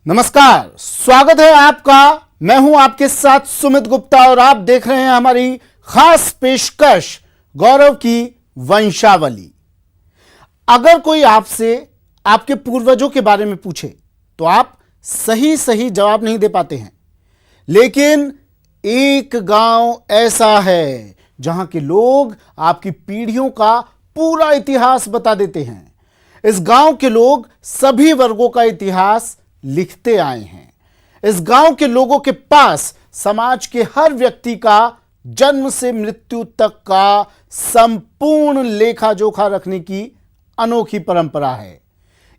नमस्कार, स्वागत है आपका। मैं हूं आपके साथ सुमित गुप्ता और आप देख रहे हैं हमारी खास पेशकश गौरव की वंशावली। अगर कोई आपसे आपके पूर्वजों के बारे में पूछे तो आप सही सही जवाब नहीं दे पाते हैं, लेकिन एक गांव ऐसा है जहां के लोग आपकी पीढ़ियों का पूरा इतिहास बता देते हैं। इस गांव के लोग सभी वर्गों का इतिहास लिखते आए हैं। इस गांव के लोगों के पास समाज के हर व्यक्ति का जन्म से मृत्यु तक का संपूर्ण लेखा जोखा रखने की अनोखी परंपरा है।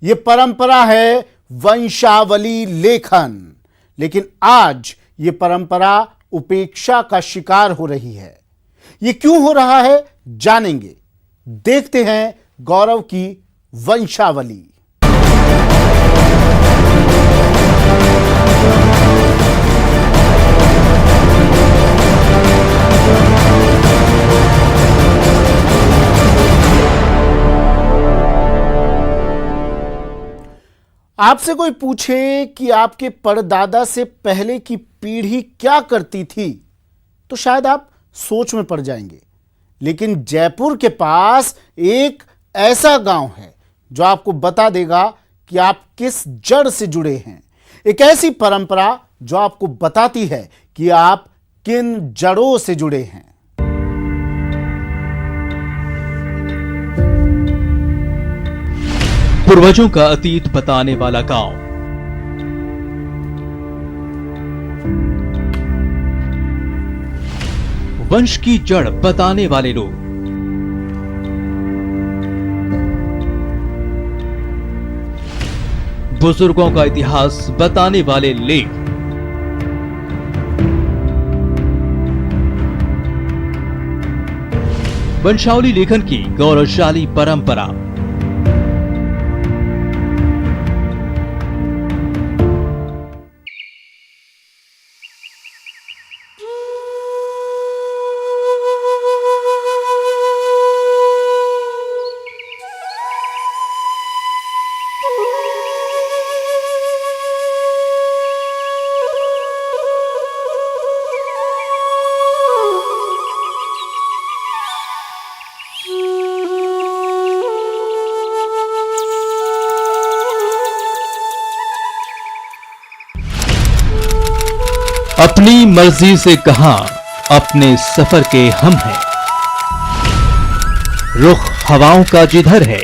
यह परंपरा है वंशावली लेखन। लेकिन आज यह परंपरा उपेक्षा का शिकार हो रही है। यह क्यों हो रहा है, जानेंगे। देखते हैं गौरव की वंशावली। आपसे कोई पूछे कि आपके परदादा से पहले की पीढ़ी क्या करती थी तो शायद आप सोच में पड़ जाएंगे। लेकिन जयपुर के पास एक ऐसा गांव है जो आपको बता देगा कि आप किस जड़ से जुड़े हैं। एक ऐसी परंपरा जो आपको बताती है कि आप किन जड़ों से जुड़े हैं। पूर्वजों का अतीत बताने वाला गांव। वंश की जड़ बताने वाले लोग। बुजुर्गों का इतिहास बताने वाले लेख। वंशावली लेखन की गौरवशाली परंपरा। अपनी मर्जी से कहां अपने सफर के हम हैं। रुख हवाओं का जिधर है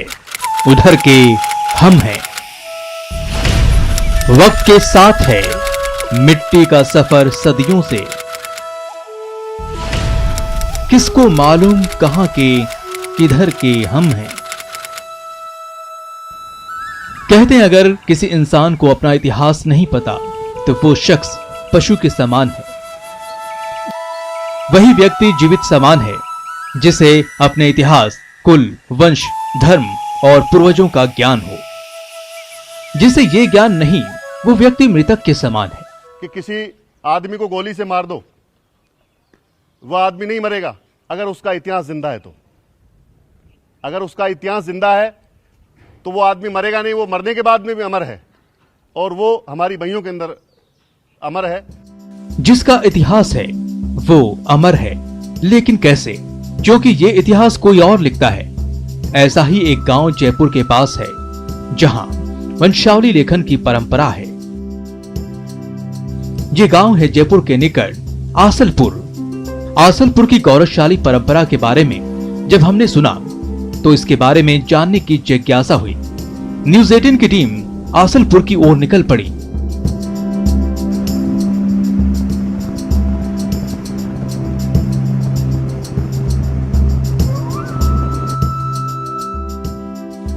उधर के हम हैं। वक्त के साथ है मिट्टी का सफर सदियों से। किसको मालूम कहां के किधर के हम हैं। कहते हैं अगर किसी इंसान को अपना इतिहास नहीं पता तो वो शख्स पशु के समान है। वही व्यक्ति जीवित समान है जिसे अपने इतिहास, कुल, वंश, धर्म और पूर्वजों का ज्ञान हो। जिसे ये ज्ञान नहीं, वो व्यक्ति मृतक के समान है। कि किसी आदमी को गोली से मार दो, वह आदमी नहीं मरेगा अगर उसका इतिहास जिंदा है तो। अगर उसका इतिहास जिंदा है तो वो आदमी मरेगा नहीं, वो मरने के बाद में भी अमर है और वो हमारी बहियों के अंदर अमर है। जिसका इतिहास है वो अमर है, लेकिन कैसे? क्योंकि ये इतिहास कोई और लिखता है। ऐसा ही एक गांव जयपुर के पास है जहां वंशावली लेखन की परंपरा है। ये गांव है जयपुर के निकट आसलपुर। आसलपुर की गौरवशाली परंपरा के बारे में जब हमने सुना तो इसके बारे में जानने की जिज्ञासा हुई। न्यूज़ 18 की टीम आसलपुर की ओर निकल पड़ी।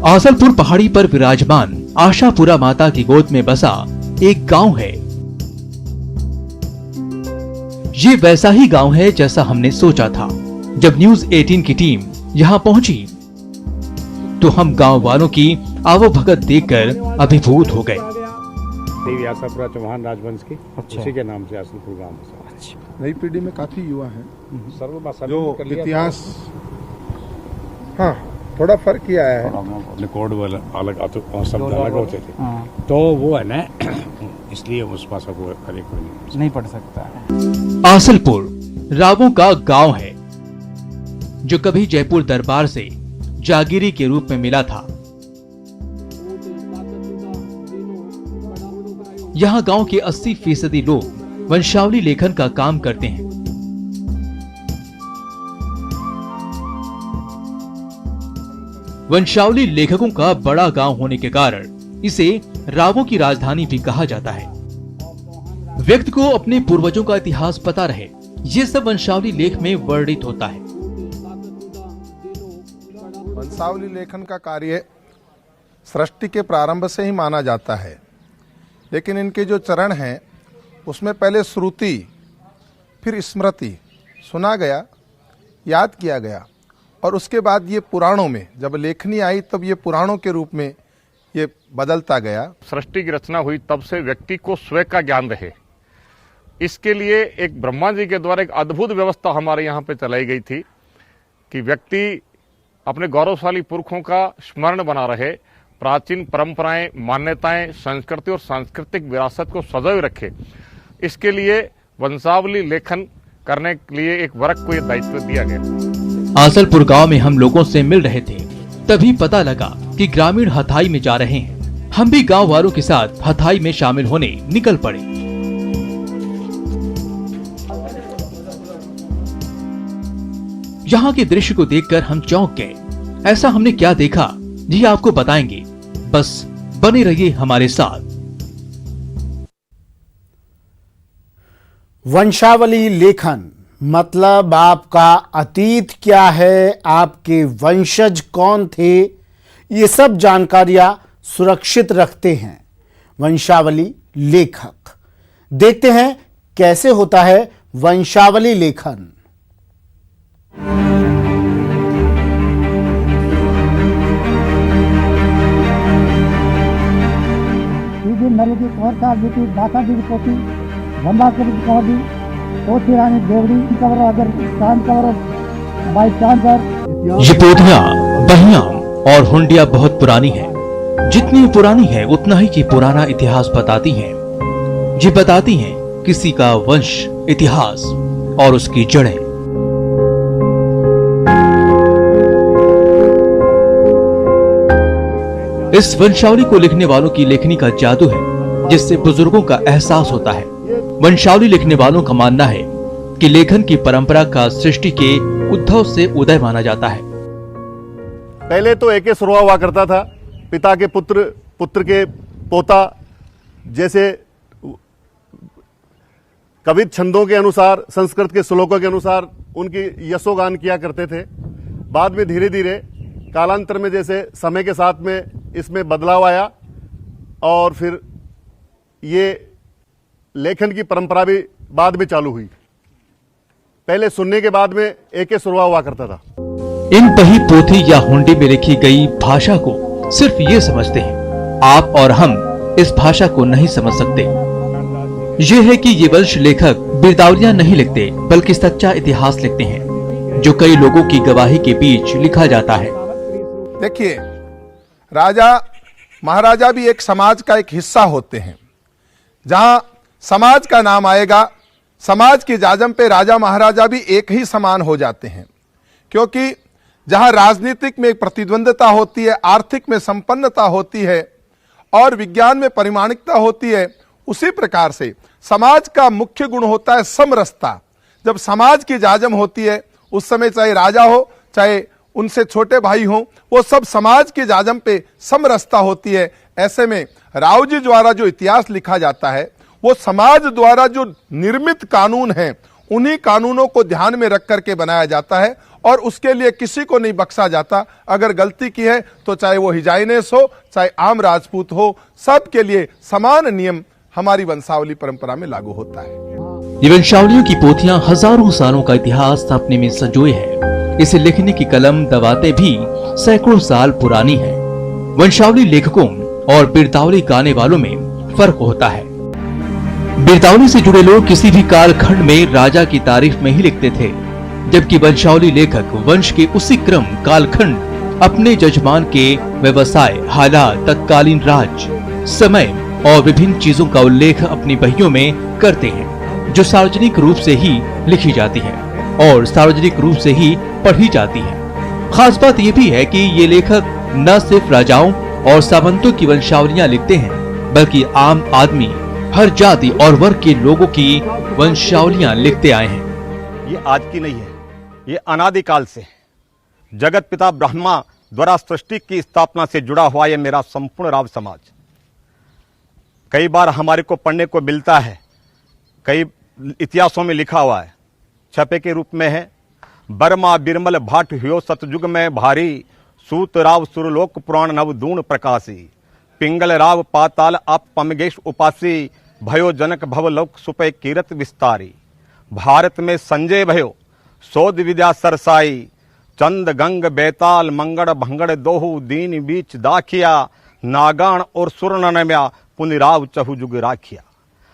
आसलपुर पहाड़ी पर विराजमान आशापुरा माता की गोद में बसा एक गांव है। ये वैसा ही गांव है जैसा हमने सोचा था। जब न्यूज़ 18 की टीम यहां पहुंची तो हम गांव वालों की आवभगत देखकर अभिभूत हो गए। देवी आशापुरा चौहान राजवंश की, उसी के नाम से आसलपुर गांव बसा। नई पीढ़ी में काफी युवा हैं सर्वभाषा जो इतिहास, हाँ, थोड़ा फर्क ही आया है। रिकॉर्ड वाला अलग शब्द अलग होते थे, तो वो है ना इसलिए उस भाषा को करेक्ट नहीं पढ़ सकता। आसलपुर रावों का गांव है जो कभी जयपुर दरबार से जागीरी के रूप में मिला था। यहाँ गांव के 80% लोग वंशावली लेखन का काम करते हैं। वंशावली लेखकों का बड़ा गांव होने के कारण इसे रावों की राजधानी भी कहा जाता है। व्यक्ति को अपने पूर्वजों का इतिहास पता रहे, ये सब वंशावली लेख में वर्णित होता है। वंशावली लेखन का कार्य सृष्टि के प्रारंभ से ही माना जाता है, लेकिन इनके जो चरण हैं उसमें पहले श्रुति, फिर स्मृति सुना गया, याद किया गया, और उसके बाद ये पुराणों में जब लेखनी आई तब ये पुराणों के रूप में ये बदलता गया। सृष्टि की रचना हुई तब से व्यक्ति को स्वयं का ज्ञान रहे, इसके लिए एक ब्रह्मा जी के द्वारा एक अद्भुत व्यवस्था हमारे यहाँ पे चलाई गई थी कि व्यक्ति अपने गौरवशाली पुरखों का स्मरण बना रहे, प्राचीन परंपराएं, मान्यताएं, संस्कृति और सांस्कृतिक विरासत को सजोए रखे। इसके लिए वंशावली लेखन करने के लिए एक वर्ग को यह दायित्व दिया गया। आसलपुर गांव में हम लोगों से मिल रहे थे, तभी पता लगा कि ग्रामीण हथाई में जा रहे हैं। हम भी गांव वालों के साथ हथाई में शामिल होने निकल पड़े। यहाँ के दृश्य को देखकर हम चौंक गए। ऐसा हमने क्या देखा ये आपको बताएंगे, बस बने रहिए हमारे साथ। वंशावली लेखन मतलब आपका अतीत क्या है, आपके वंशज कौन थे, ये सब जानकारियां सुरक्षित रखते हैं वंशावली लेखक। देखते हैं कैसे होता है वंशावली लेखन। नरेदी कौरता बेटी दाता जी की पोती रंबाकर की कौड़ी पोती रानी देवड़ी कवर अगर चांद कवर बाई चांद पर। ये पोतियां, बहियां और हुंडिया बहुत पुरानी है। जितनी पुरानी है उतना ही ये पुराना इतिहास बताती हैं। ये बताती हैं किसी का वंश, इतिहास और उसकी जड़ें। इस वंशावली को लिखने वालों की लेखनी का जादू है, जिससे बुजुर्गों का एहसास होता है। वंशावली लिखने वालों का मानना है कि लेखन की परंपरा का सृष्टि के उद्भव से उदय माना जाता है। पहले तो एक शुरुआ हुआ करता था, पिता के पुत्र, पुत्र के पोता, जैसे कवित छंदों के अनुसार, संस्कृत के श्लोकों के अनुसार उनकी यशोगान किया करते थे। बाद में धीरे धीरे कालांतर में जैसे समय के साथ में इसमें बदलाव आया और फिर ये लेखन की परंपरा भी बाद में चालू हुई। पहले सुनने के बाद में एक शुरुआ हुआ करता था। इन बही पोथी या हुंडी में लिखी गई भाषा को सिर्फ ये समझते हैं। आप और हम इस भाषा को नहीं समझ सकते। ये है कि ये वंश लेखक बिरदावलियां नहीं लिखते, बल्कि सच्चा इतिहास लिखते हैं, जो कई लोगों की गवाही के बीच लिखा जाता है। देखिए, राजा महाराजा भी एक समाज का एक हिस्सा होते हैं। जहां समाज का नाम आएगा, समाज की जाजम पे राजा महाराजा भी एक ही समान हो जाते हैं, क्योंकि जहां राजनीतिक में प्रतिद्वंदता होती है, आर्थिक में संपन्नता होती है और विज्ञान में परिमाणिकता होती है, उसी प्रकार से समाज का मुख्य गुण होता है समरसता। जब समाज की जाजम होती है, उस समय चाहे राजा हो, चाहे उनसे छोटे भाई हों, वो सब समाज की जाजम पे समरसता होती है। ऐसे में राव जी द्वारा जो इतिहास लिखा जाता है, वो समाज द्वारा जो निर्मित कानून हैं, उन्हीं कानूनों को ध्यान में रख करके बनाया जाता है और उसके लिए किसी को नहीं बख्शा जाता। अगर गलती की है तो चाहे वो हिजाइनेस हो, चाहे आम राजपूत हो, सबके लिए समान नियम हमारी वंशावली परंपरा में लागू होता है। ये वंशावलियों की पोथियां हजारों सालों का इतिहास अपने में संजोए है। इसे लिखने की कलम दवाते भी सैकड़ों साल पुरानी है। वंशावली लेखकों और बिरदावली गाने वालों में फर्क होता है। बिरदावली से जुड़े लोग किसी भी कालखंड में राजा की तारीफ में ही लिखते थे, जबकि वंशावली लेखक वंश के उसी क्रम, कालखंड अपने जजमान के व्यवसाय, हालात, तत्कालीन राज्य, समय और विभिन्न चीजों का उल्लेख अपनी बहियों में करते हैं, जो सार्वजनिक रूप से ही लिखी जाती है और सार्वजनिक रूप से ही पढ़ी जाती है। खास बात यह भी है कि ये लेखक न सिर्फ राजाओं और सामंतों की वंशावलियां लिखते हैं, बल्कि आम आदमी, हर जाति और वर्ग के लोगों की वंशावलियां लिखते आए हैं। ये आज की नहीं है, ये अनादिकाल से जगत पिता ब्रह्मा द्वारा सृष्टि की स्थापना से जुड़ा हुआ ये मेरा संपूर्ण राव समाज। कई बार हमारे को पढ़ने को मिलता है, कई इतिहासों में लिखा हुआ है, छपे के रूप में है। बर्मा बिरमल भाट हुयो सतयुग में भारी, सूत राव सुरलोक पुराण नव दून प्रकाशी, पिंगल राव पाताल आप पमगेश उपासी, भयो जनक भवलोक सुपय कीरत विस्तारी। भारत में संजय भयो शोध विद्या सरसाई, चंद गंग बेताल मंगड़ भंगड़ दोहु दीन बीच दाखिया, नागान और सुरनम्या पुनिराव चहुजुग राखिया।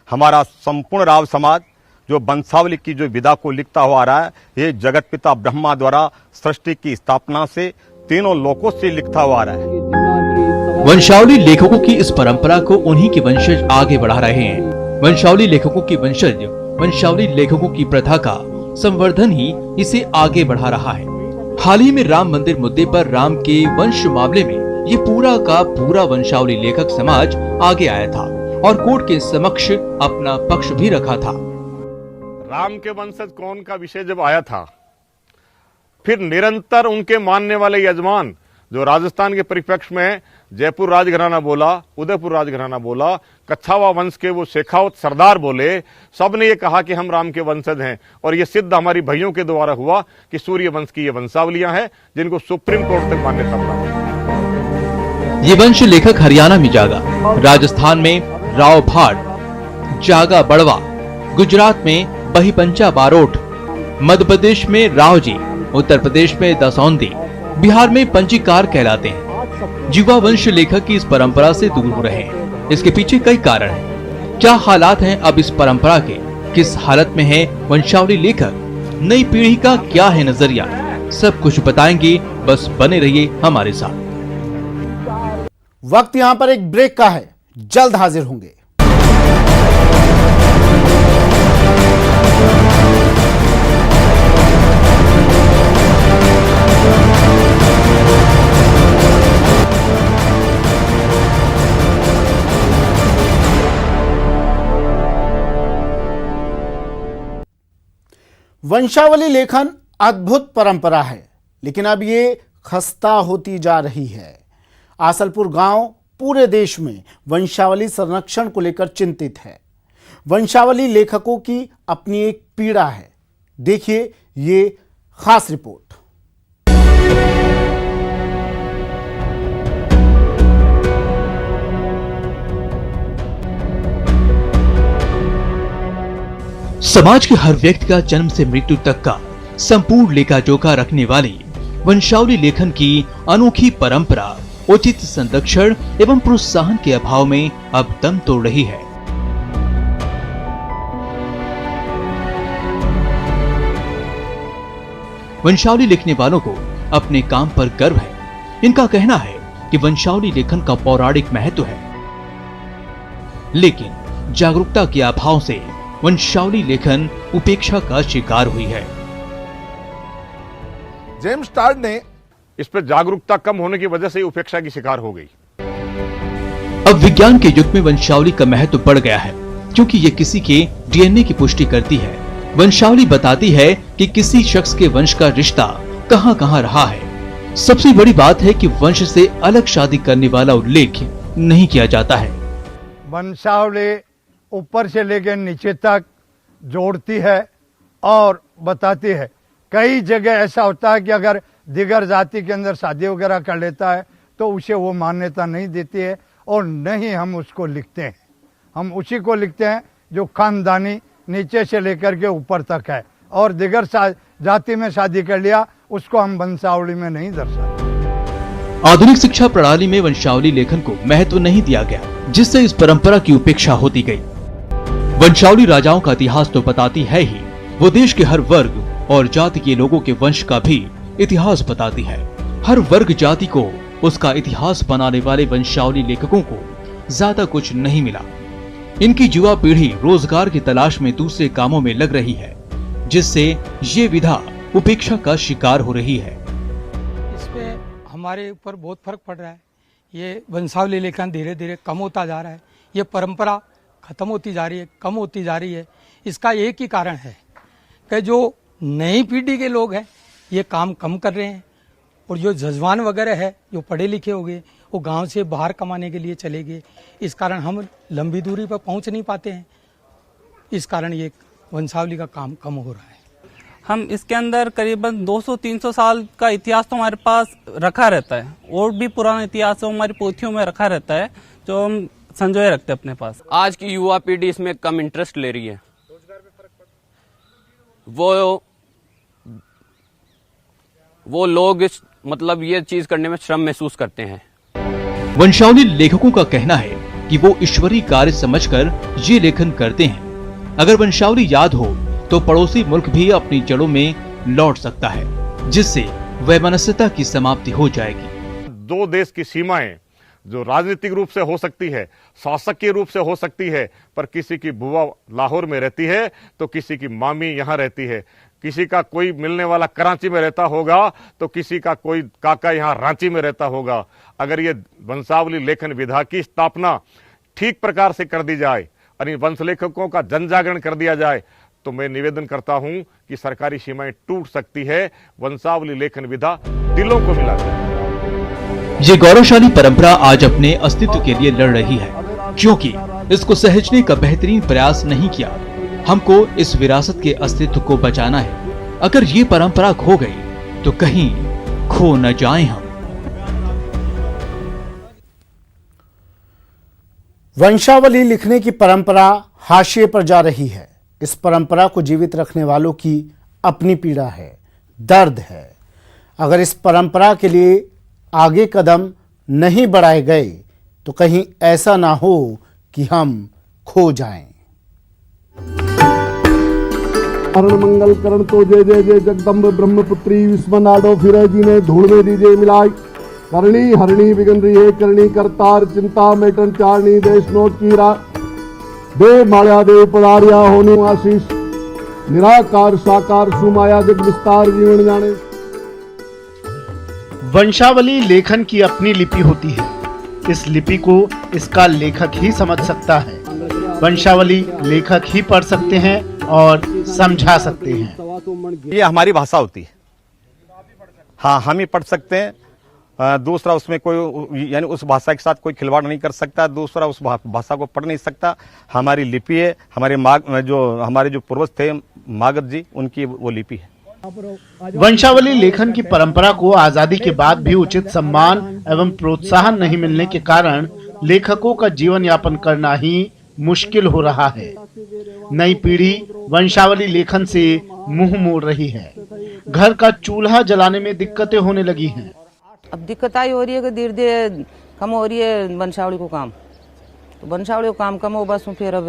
हमारा संपूर्ण राव समाज जो वंशावली की जो विधा को लिखता हुआ आ रहा है, ये जगत पिता ब्रह्मा द्वारा सृष्टि की स्थापना से तीनों लोकों से लिखता हुआ आ रहा है। वंशावली लेखकों की इस परंपरा को उन्हीं के वंशज आगे बढ़ा रहे हैं। वंशावली लेखकों की वंशज वंशावली लेखकों की प्रथा का संवर्धन ही इसे आगे बढ़ा रहा है। हाल ही में राम मंदिर मुद्दे पर राम के वंश मामले में ये पूरा का पूरा वंशावली लेखक समाज आगे आया था और कोर्ट के समक्ष अपना पक्ष भी रखा था। राम के वंशज कौन का विषय जब आया था, फिर निरंतर उनके मानने वाले यजमान जो राजस्थान के परिप्रेक्ष्य में जयपुर राजघराना बोला, उदयपुर राजघराना बोला, कच्छावा वंश के वो शेखावत सरदार बोले, सब ने ये कहा कि हम राम के वंशज हैं। और ये सिद्ध हमारी भाइयों के द्वारा हुआ कि सूर्य वंश की ये वंशावलियां हैं जिनको सुप्रीम कोर्ट तक मान्यता प्राप्त। ये वंश लेखक हरियाणा में जागा, राजस्थान में राव भाट, जागा बड़वा, गुजरात में बहीपंचा बारोट, मध्य प्रदेश में रावजी, उत्तर प्रदेश में दसौंदी, बिहार में पंजीकार कहलाते हैं। जीवा वंश लेखक की इस परंपरा से दूर हो रहे हैं। इसके पीछे कई कारण हैं। क्या हालात हैं अब इस परंपरा के, किस हालत में है वंशावली लेखक, नई पीढ़ी का क्या है नजरिया, सब कुछ बताएंगे। बस बने रहिए हमारे साथ। वक्त यहां पर एक ब्रेक का है, जल्द हाजिर होंगे। वंशावली लेखन अद्भुत परंपरा है, लेकिन अब ये खस्ता होती जा रही है। आसलपुर गांव पूरे देश में वंशावली संरक्षण को लेकर चिंतित है। वंशावली लेखकों की अपनी एक पीड़ा है। देखिए ये खास रिपोर्ट। समाज के हर व्यक्ति का जन्म से मृत्यु तक का संपूर्ण लेखा जोखा रखने वाली वंशावली लेखन की अनोखी परंपरा उचित संरक्षण एवं प्रोत्साहन के अभाव में अब दम तोड़ रही है। वंशावली लिखने वालों को अपने काम पर गर्व है। इनका कहना है कि वंशावली लेखन का पौराणिक महत्व है, लेकिन जागरूकता के अभाव से वंशावली लेखन उपेक्षा का शिकार हुई है। जेम्स टार्ड ने इस पर जागरूकता कम होने की वजह से उपेक्षा की शिकार हो गई। अब विज्ञान के युग में वंशावली का महत्व बढ़ गया है, क्योंकि ये किसी के डीएनए की पुष्टि करती है। वंशावली बताती है कि किसी शख्स के वंश का रिश्ता कहां कहां रहा है। सबसे बड़ी बात है कि वंश से अलग शादी करने वाला उल्लेख नहीं किया जाता है। वंशावली ऊपर से लेकर नीचे तक जोड़ती है और बताती है। कई जगह ऐसा होता है कि अगर दिगर जाति के अंदर शादी वगैरह कर लेता है तो उसे वो मान्यता नहीं देती है, और नहीं हम उसको लिखते हैं। हम उसी को लिखते हैं जो खानदानी नीचे से लेकर के ऊपर तक है, और दिगर जाति में शादी कर लिया उसको हम वंशावली में नहीं दर्शाते। आधुनिक शिक्षा प्रणाली में वंशावली लेखन को महत्व नहीं दिया गया, जिससे इस परंपरा की उपेक्षा होती गई। वंशावली राजाओं का इतिहास तो बताती है ही, वो देश के हर वर्ग और जाति के लोगों के वंश का भी इतिहास बताती है। हर वर्ग जाति को उसका इतिहास बनाने वाले वंशावली लेखकों को ज्यादा कुछ नहीं मिला। इनकी युवा पीढ़ी रोजगार की तलाश में दूसरे कामों में लग रही है, जिससे ये विधा उपेक्षा का शिकार हो रही है। इस पे हमारे ऊपर बहुत फर्क पड़ रहा है। ये वंशावली लेखन धीरे धीरे कम होता जा रहा है। ये परंपरा खत्म होती जा रही है, कम होती जा रही है। इसका एक ही कारण है कि जो नई पीढ़ी के लोग हैं ये काम कम कर रहे हैं, और जो जजवान वगैरह है जो पढ़े लिखे हो गए वो गांव से बाहर कमाने के लिए चले गए। इस कारण हम लंबी दूरी पर पहुंच नहीं पाते हैं। इस कारण ये वंशावली का काम कम हो रहा है। हम इसके अंदर करीबन 200-300 साल का इतिहास तो हमारे पास रखा रहता है, और भी पुराना इतिहास तो हमारी पोथियों में रखा रहता है जो हम संजोए रखते हैं अपने पास। आज की युवा पीढ़ी इसमें कम इंटरेस्ट ले रही है। वो लोग मतलब ये चीज करने में श्रम महसूस करते हैं। वंशावली लेखकों का कहना है कि वो ईश्वरीय कार्य समझकर ये लेखन करते हैं। अगर वंशावली याद हो तो पड़ोसी मुल्क भी अपनी जड़ों में लौट सकता है, जिससे वैमनस्यता की समाप्ति हो जाएगी। दो देश की सीमाएं जो राजनीतिक रूप से हो सकती है, शासकीय रूप से हो सकती है, पर किसी की बुआ लाहौर में रहती है तो किसी की मामी यहाँ रहती है, किसी का कोई मिलने वाला कराची में रहता होगा तो किसी का कोई काका यहाँ रांची में रहता होगा। अगर ये वंशावली लेखन विधा की स्थापना ठीक प्रकार से कर दी जाए और इन वंश लेखकों का जन जागरण कर दिया जाए तो मैं निवेदन करता हूं कि सरकारी सीमाएं टूट सकती है। वंशावली लेखन विधा दिलों को मिला है। ये गौरवशाली परंपरा आज अपने अस्तित्व के लिए लड़ रही है, क्योंकि इसको सहेजने का बेहतरीन प्रयास नहीं किया। हमको इस विरासत के अस्तित्व को बचाना है। अगर ये परंपरा खो गई तो कहीं खो न जाएं हम। वंशावली लिखने की परंपरा हाशिए पर जा रही है। इस परंपरा को जीवित रखने वालों की अपनी पीड़ा है, दर्द है। अगर इस परंपरा के लिए आगे कदम नहीं बढ़ाए गए तो कहीं ऐसा ना हो कि हम खो जाएं। हरण मंगल करण तो जय जय जय जगदम्ब ब्रह्मपुत्री विश्वनाडो फिर जी ने धूल में दीजिए मिलाई करणी हरणी बिगन रही है करणी करतार चिंता मेटन चारणी देश नोट कीरा देव माया देव पदारिया होने आशीष निराकार साकार सुमाया जग विस्तार जीवन जाने। वंशावली लेखन की अपनी लिपि होती है। इस लिपि को इसका लेखक ही समझ सकता है। वंशावली लेखक ही पढ़ सकते हैं और समझा सकते हैं। ये हमारी भाषा होती है। हाँ, हम ही पढ़ सकते हैं। दूसरा उसमें कोई यानी उस भाषा के साथ कोई खिलवाड़ नहीं कर सकता, दूसरा उस भाषा को पढ़ नहीं सकता। हमारी लिपि है, हमारे जो पूर्वज थे मागध जी, उनकी वो लिपि है। वंशावली लेखन की परंपरा को आजादी के बाद भी उचित सम्मान एवं प्रोत्साहन नहीं मिलने के कारण लेखकों का जीवन यापन करना ही मुश्किल हो रहा है। नई पीढ़ी वंशावली लेखन से मुंह मोड़ रही है। घर का चूल्हा जलाने में दिक्कतें होने लगी हैं। अब दिक्कत आई हो रही है कि धीरे धीरे कम हो रही है वंशावली को काम, तो वंशावली को काम कम हो बस फिर अब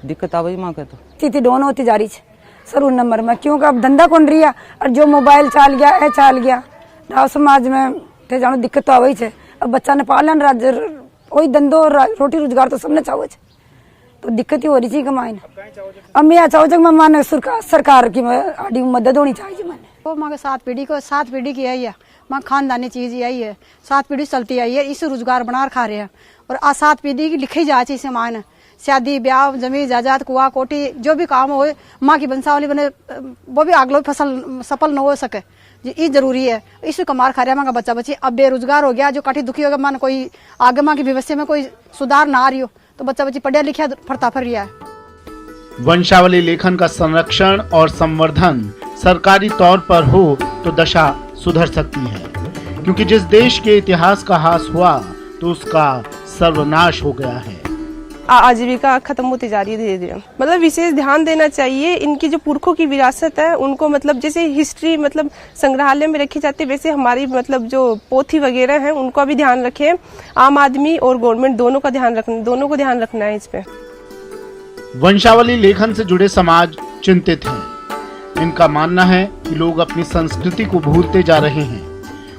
दिक्कत आ गई माँ के तो स्थिति दोनों होती जा रही है सर नंबर में, क्योंकि अब धंधा कौन रही है और जो मोबाइल चाल गया ए चाल गया राव समाज में थे जानो दिक्कत तो आ छे। अब बच्चा ने पालन राज्य वही धंधो रोटी रोजगार तो सबने चाहो छे, तो दिक्कत ही हो रही थी कमाई ने। अब मैं चाहो जब माने सरकार की आड़ी मदद होनी चाहिए। मैंने वो माँ के 7 पीढ़ी की है, माँ खानदानी चीज यही है, 7 पीढ़ी चलती आई है, इसे रोजगार बना खा रहे हैं। और आज 7 पीढ़ी की लिखी जा चाहिए इसे मायने शादी ब्याह जमीन जायदाद कुआ कोठी जो भी काम हो माँ की वंशावली बने वो भी आगलो फसल सफल न हो सके जी, ये जरूरी है। इसे कमार खा रहा माँ का बच्चा बच्ची अब बेरोजगार हो गया, जो काठी दुखी हो गया मान कोई आगे माँ की व्यवस्था में कोई सुधार ना आ रही हो तो बच्चा बच्ची पढ़िया लिखा फरता फर रहा है। वंशावली लेखन का संरक्षण और संवर्धन सरकारी तौर पर हो तो दशा सुधर सकती है, क्योंकि जिस देश के इतिहास का हास हुआ तो उसका सर्वनाश हो गया है। आजीविका खत्म होती जा रही है धीरे धीरे। मतलब विशेष ध्यान देना चाहिए इनकी जो पुरखों की विरासत है उनको, मतलब जैसे हिस्ट्री मतलब संग्रहालय में रखी जाती है वैसे हमारी मतलब जो पोथी वगैरह है उनको भी ध्यान रखें। आम आदमी और गवर्नमेंट दोनों को ध्यान रखना है इस पे। वंशावली लेखन से जुड़े समाज चिंतित हैं। इनका मानना है कि लोग अपनी संस्कृति को भूलते जा रहे हैं।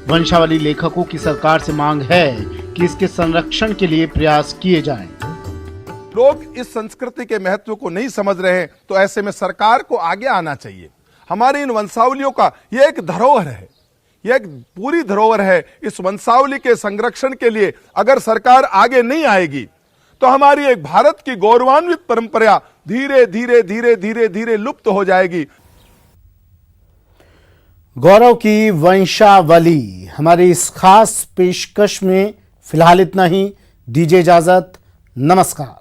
वंशावली लेखकों की सरकार से मांग है कि इसके संरक्षण के लिए प्रयास किए जाएं। लोग इस संस्कृति के महत्व को नहीं समझ रहे हैं, तो ऐसे में सरकार को आगे आना चाहिए। हमारी इन वंशावलियों का यह एक धरोहर है, यह एक पूरी धरोहर है। इस वंशावली के संरक्षण के लिए अगर सरकार आगे नहीं आएगी तो हमारी एक भारत की गौरवान्वित परंपरा धीरे धीरे धीरे धीरे धीरे लुप्त हो जाएगी। गौरव की वंशावली हमारी इस खास पेशकश में फिलहाल इतना ही। दीजिए इजाजत, नमस्कार।